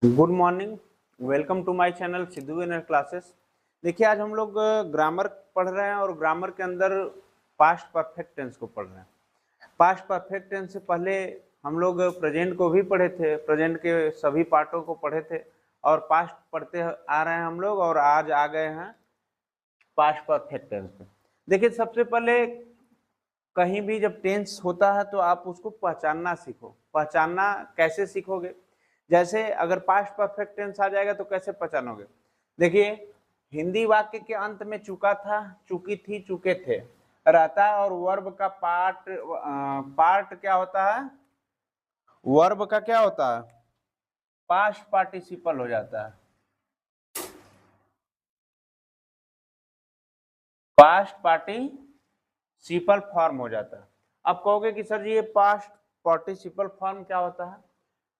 Good morning. Welcome to my channel Sidhu winner classes. देखिए, आज हम लोग ग्रामर पढ़ रहे हैं और ग्रामर के अंदर पास्ट परफेक्ट टेंस को पढ़ रहे हैं। पास्ट परफेक्ट टेंस से पहले हम लोग प्रेजेंट को भी पढ़े थे, प्रेजेंट के सभी पार्टों को पढ़े थे और पास्ट पढ़ते आ रहे हैं हम लोग, और आज आ गए हैं पास्ट परफेक्ट टेंस पे। देखिए, सबसे पहले कहीं भी जब टेंस होता है तो आप उसको पहचानना सीखो। पहचानना कैसे सीखोगे? जैसे अगर पास्ट परफेक्ट टेंस आ जाएगा तो कैसे पहचानोगे? देखिए, हिंदी वाक्य के अंत में चुका था, चुकी थी, चुके थे रहता है, और वर्ब का पार्ट क्या होता है? वर्ब का क्या होता है? पास्ट पार्टिसिपल हो जाता है, पास्ट पार्टिसिपल फॉर्म हो जाता है। अब कहोगे कि सर जी ये पास्ट पार्टिसिपल फॉर्म क्या होता है?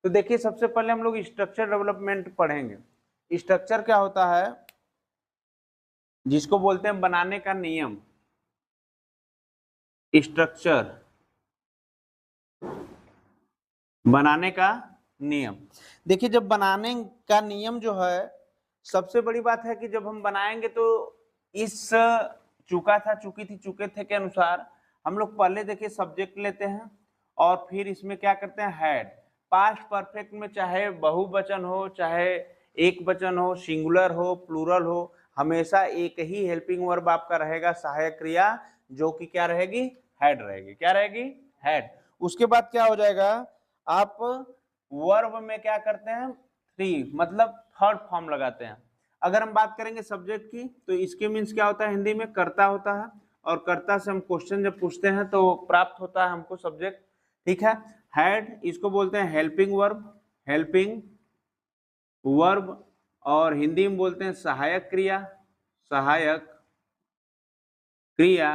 तो देखिए, सबसे पहले हम लोग स्ट्रक्चर डेवलपमेंट पढ़ेंगे। स्ट्रक्चर क्या होता है? जिसको बोलते हैं बनाने का नियम। स्ट्रक्चर बनाने का नियम। देखिए, जब बनाने का नियम जो है, सबसे बड़ी बात है कि जब हम बनाएंगे तो इस चुका था, चुकी थी, चुके थे के अनुसार हम लोग पहले देखिए सब्जेक्ट लेते हैं और फिर इसमें क्या करते हैं? हैड। पास्ट परफेक्ट में चाहे बहुवचन हो, चाहे एक वचन हो, सिंगुलर हो, प्लूरल हो, हमेशा एक ही हेल्पिंग वर्ब आपका रहेगा, सहायक क्रिया, जो कि क्या रहेगी? हैड रहेगी। क्या रहेगी? हैड। उसके बाद क्या हो जाएगा? आप वर्ब में क्या करते हैं? थ्री, मतलब थर्ड फॉर्म लगाते हैं। अगर हम बात करेंगे सब्जेक्ट की तो इसके मीन्स क्या होता है? हिंदी में कर्ता होता है, और कर्ता से हम क्वेश्चन जब पूछते हैं तो प्राप्त होता है हमको सब्जेक्ट। ठीक है। हैड, इसको बोलते हैं हेल्पिंग वर्ब, हेल्पिंग वर्ब, और हिंदी में बोलते हैं सहायक क्रिया, सहायक क्रिया।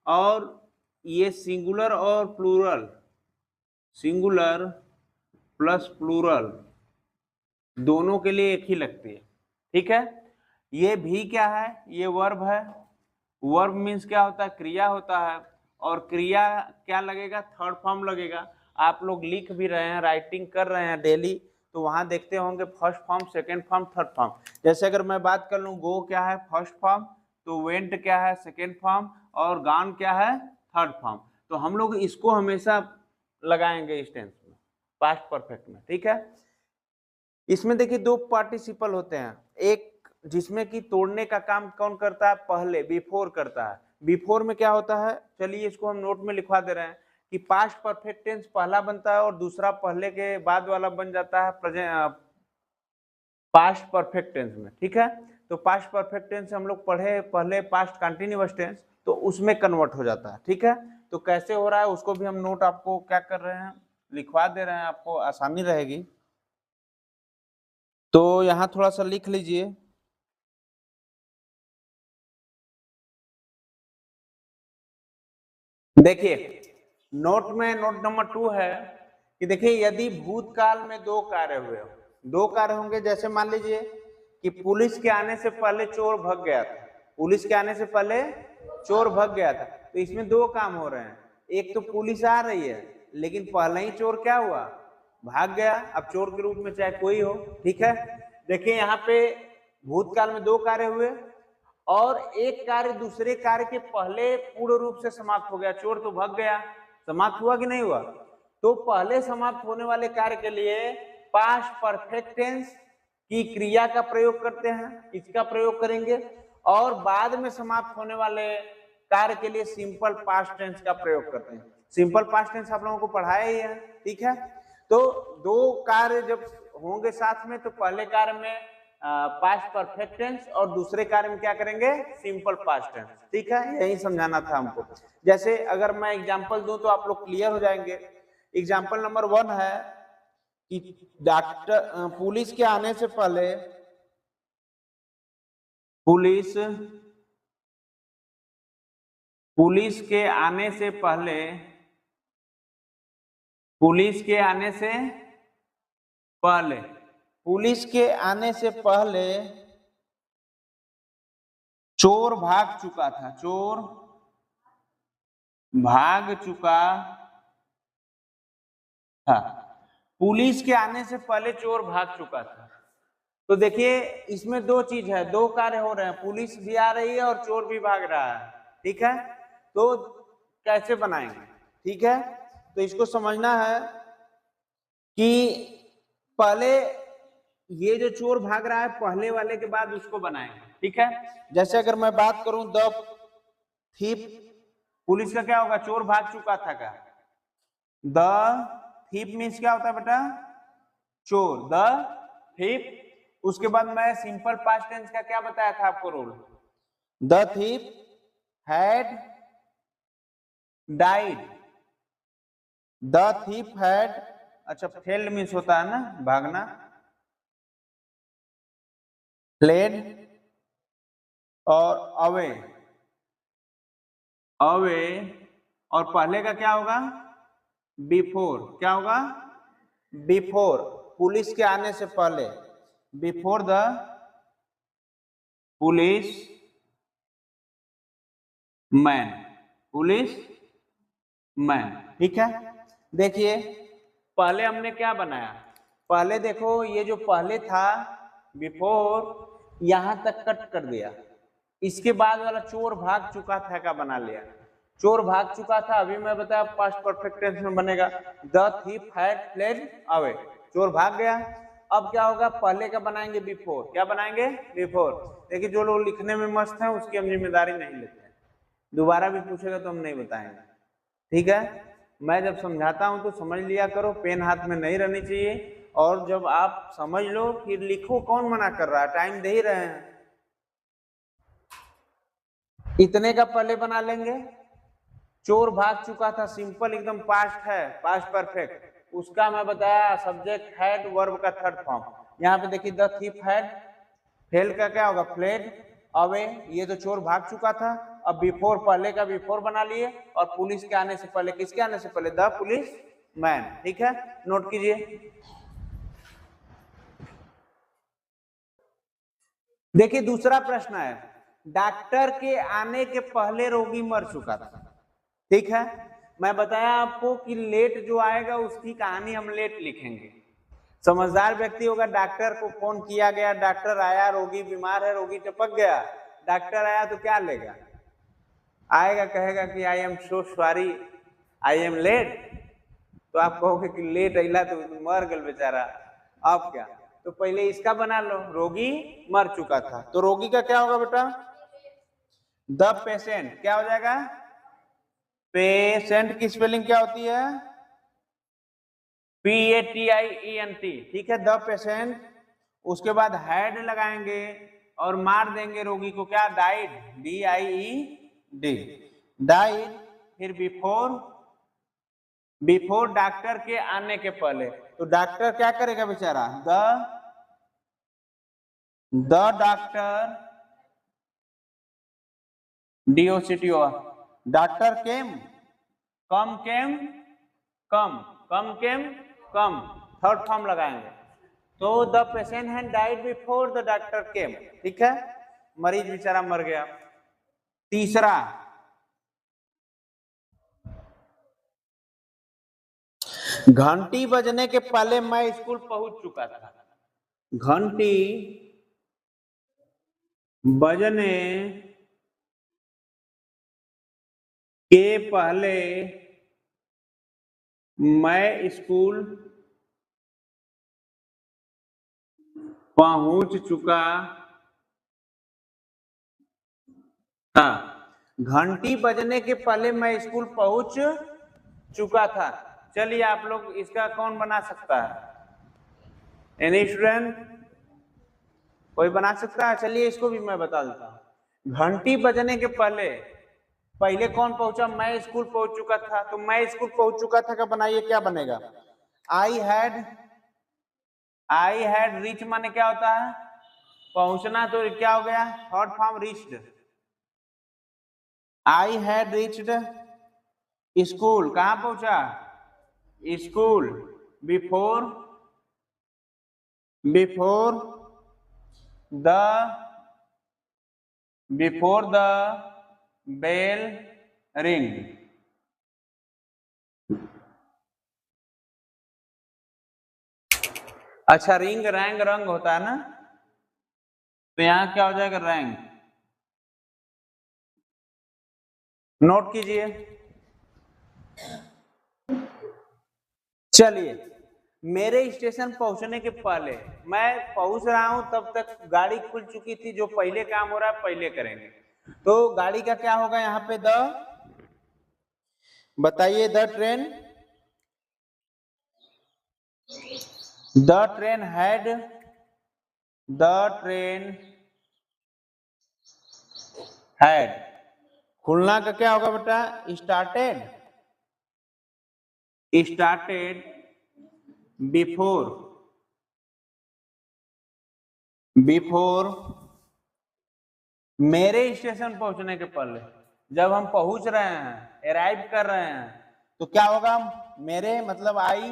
और ये सिंगुलर और प्लूरल, सिंगुलर प्लस प्लूरल दोनों के लिए एक ही लगती है। ठीक है। ये भी क्या है? ये वर्ब है। वर्ब मीन्स क्या होता है? क्रिया होता है, और क्रिया क्या लगेगा? थर्ड फॉर्म लगेगा। आप लोग लिख भी रहे हैं, राइटिंग कर रहे हैं डेली, तो वहां देखते होंगे first form, second form, third form. जैसे अगर मैं बात कर लूँ, गो क्या है? First form. तो वेंट क्या है? Second form. और गॉन क्या है? Third form. तो हम लोग इसको हमेशा लगाएंगे इस टेंस में, पास्ट परफेक्ट में। ठीक है। इसमें देखिए दो पार्टिसिपल होते हैं। एक जिसमें कि तोड़ने का काम कौन करता है? पहले, बिफोर करता है। बिफोर में क्या होता है? चलिए इसको हम नोट में लिखवा दे रहे हैं कि पास्ट परफेक्ट टेंस पहला बनता है और दूसरा पहले के बाद वाला बन जाता है प्रेजेंट, पास्ट परफेक्ट टेंस में। ठीक है। तो पास्ट परफेक्ट टेंस हम लोग पढ़े पहले पास्ट कंटिन्यूअस टेंस, तो उसमें कन्वर्ट हो जाता है। ठीक है। तो कैसे हो रहा है उसको भी हम नोट आपको क्या कर रहे हैं? लिखवा दे रहे हैं, आपको आसानी रहेगी। तो यहाँ थोड़ा सा लिख लीजिए। देखिए, नोट में नोट नंबर 2 है कि देखिए, यदि भूतकाल में दो कार्य हुए हो, दो कार्य होंगे। जैसे मान लीजिए कि पुलिस के आने से पहले चोर भाग गया था, पुलिस के आने से पहले चोर भाग गया था। तो इसमें दो काम हो रहे हैं। एक तो पुलिस आ रही है, लेकिन पहले ही चोर क्या हुआ? भाग गया। अब चोर के रूप में चाहे कोई हो। ठीक है। देखिए, यहाँ पे भूतकाल में दो कार्य हुए और एक कार्य दूसरे कार्य के पहले पूर्ण रूप से समाप्त हो गया। चोर तो भाग गया, समाप्त हुआ कि नहीं हुआ? तो पहले समाप्त होने वाले कार्य के लिए पास्ट परफेक्ट टेंस की क्रिया का प्रयोग करते हैं, इसका प्रयोग करेंगे। और बाद में समाप्त होने वाले कार्य के लिए सिंपल पास्ट टेंस का प्रयोग करते हैं। सिंपल पास्ट टेंस आप लोगों को पढ़ाया ही है। ठीक है। तो दो कार्य जब होंगे साथ में, तो पहले कार्य में पास्ट परफेक्ट टेंस और दूसरे कार्य में क्या करेंगे? Simple past tense. ठीक है। यही समझाना था हमको। जैसे अगर मैं एग्जांपल दूं तो आप लोग क्लियर हो जाएंगे। एग्जांपल नंबर 1 है कि डॉक्टर पुलिस के आने से पहले, पुलिस पुलिस के आने से पहले, पुलिस के आने से पहले, पुलिस के आने से पहले चोर भाग चुका था, चोर भाग चुका था। पुलिस के आने से पहले चोर भाग चुका था। तो देखिए इसमें दो चीज है, दो कार्य हो रहे हैं, पुलिस भी आ रही है और चोर भी भाग रहा है। ठीक है, तो कैसे बनाएंगे? ठीक है, तो इसको समझना है कि पहले ये जो चोर भाग रहा है पहले वाले के बाद उसको बनाएंगे। ठीक है, जैसे अगर मैं बात करूं द थीप, पुलिस का क्या होगा? चोर भाग चुका था का। द थीप मीन्स क्या होता है बेटा? चोर, द थीप। उसके बाद मैं सिंपल पास्ट टेंस का क्या बताया था आपको rule? The thief had died, the thief had, अच्छा फेल्ड मीन्स होता है ना भागना, फ्लेड और अवे, अवे, और पहले का क्या होगा? बिफोर। क्या होगा? बिफोर, पुलिस के आने से पहले, before the police man, police man. ठीक है, देखिए पहले हमने क्या बनाया? पहले देखो ये जो पहले था बिफोर, यहां तक कट कर दिया, इसके बाद वाला चोर भाग चुका था का बना लिया। चोर भाग चुका था, अभी मैं बताया पास्ट परफेक्ट टेंस में बनेगा the thief had fled away, चोर भाग गया। अब क्या होगा? पहले का बनाएंगे बिफोर। क्या बनाएंगे? बिफोर। देखिए जो लोग लिखने में मस्त है उसकी हम जिम्मेदारी नहीं लेते हैं, दोबारा भी पूछेगा तो हम नहीं बताएंगे। ठीक है, मैं जब समझाता हूं तो समझ लिया करो, पेन हाथ में नहीं रहनी चाहिए, और जब आप समझ लो फिर लिखो, कौन मना कर रहा है, टाइम दे ही रहे हैं। इतने का पहले बना लेंगे, चोर भाग चुका था, सिंपल एकदम पास्ट है, पास्ट परफेक्ट, उसका मैं बताया सब्जेक्ट हैड, वर्ब का थर्ड फॉर्म। यहाँ पे देखिए द थीफ हैड, फेल का क्या होगा? फ्लेड अवे, ये तो चोर भाग चुका था। अब बिफोर, पहले का बिफोर बना लिए, और पुलिस के आने से पहले, किसके आने से पहले? The police man. ठीक है, नोट कीजिए। देखिए दूसरा प्रश्न है, डॉक्टर के आने के पहले रोगी मर चुका था। ठीक है, मैं बताया आपको कि लेट जो आएगा उसकी कहानी हम लेट लिखेंगे। समझदार व्यक्ति होगा, डॉक्टर को फोन किया गया, डॉक्टर आया, रोगी बीमार है, रोगी टपक गया, डॉक्टर आया तो क्या लेगा? आएगा, कहेगा कि I am so sorry, I am late, तो आप कहोगे कि लेट अला तो मर गल बेचारा, अब क्या? तो पहले इसका बना लो, रोगी मर चुका था, तो रोगी का क्या होगा बेटा? The patient. क्या हो जाएगा? पेशेंट की स्पेलिंग क्या होती है? PATIENT। ठीक है, द पेशेंट, उसके बाद हैड लगाएंगे और मार देंगे रोगी को, क्या? Died, DIED, died. फिर बिफोर, बिफोर डॉक्टर के आने के पहले, तो डॉक्टर क्या करेगा बेचारा? The doctor, DOCTO, doctor came, come came, come, come came, come, third form लगाएंगे, तो the patient had died before the doctor केम। ठीक है, मरीज बेचारा मर गया। तीसरा, घंटी बजने के पहले मैं स्कूल पहुंच चुका था। घंटी बजने के पहले मैं स्कूल पहुंच चुका था। घंटी बजने के पहले मैं स्कूल पहुंच चुका था। चलिए आप लोग इसका कौन बना सकता है? एनी स्टूडेंट, कोई बना सकता है? चलिए इसको भी मैं बता देता हूं। घंटी बजने के पहले, पहले कौन पहुंचा? मैं स्कूल पहुंच चुका था, तो मैं स्कूल पहुंच चुका था का बनाइए, क्या बनेगा? I had, I had reach माने क्या होता है? पहुंचना, तो क्या हो गया? Third form reached. I had reached school, कहां पहुंचा? School. Before, before the, before the bell ring. अच्छा, रिंग रैंग रंग होता है ना, तो यहाँ क्या हो जाएगा, रैंग। नोट कीजिए। चलिए, मेरे स्टेशन पहुंचने के पहले, मैं पहुंच रहा हूं तब तक गाड़ी खुल चुकी थी, जो पहले काम हो रहा है पहले करेंगे। तो गाड़ी का क्या होगा यहाँ पे, बताइए, द ट्रेन हैड खुलना का क्या होगा बेटा, स्टार्टेड बिफोर मेरे स्टेशन पहुंचने के पहले। जब हम पहुंच रहे हैं, अराइव कर रहे हैं, तो क्या होगा, मेरे मतलब आई,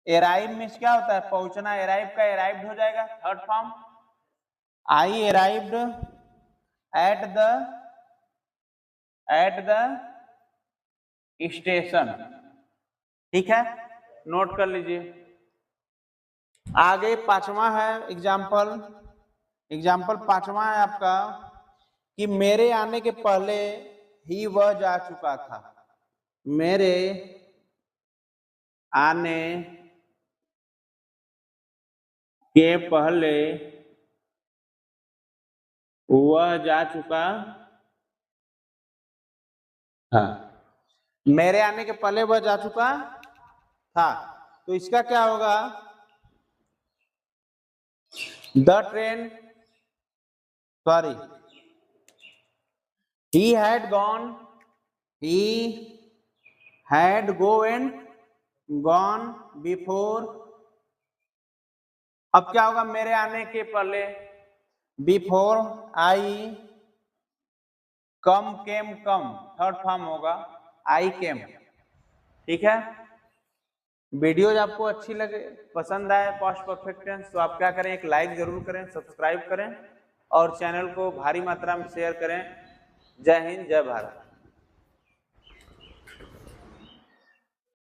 अराइव मीन्स क्या होता है, पहुंचना, अराइव का अराइव्ड हो जाएगा, third form, I arrived at the station. ठीक है, नोट कर लीजिए। आगे पांचवा है एग्जाम्पल पांचवा है आपका, कि मेरे आने के पहले ही वह जा चुका था। मेरे आने के पहले वह जा चुका था। मेरे आने के पहले वह जा चुका था, तो इसका क्या होगा, the train, sorry, he had gone before। अब क्या होगा, मेरे आने के पहले, before I come, third form होगा, आई केम। ठीक है, वीडियोज आपको अच्छी लगे, पसंद आए पास्ट परफेक्ट टेंस, तो आप क्या करें, एक लाइक जरूर करें, सब्सक्राइब करें और चैनल को भारी मात्रा में शेयर करें। जय हिंद, जय भारत।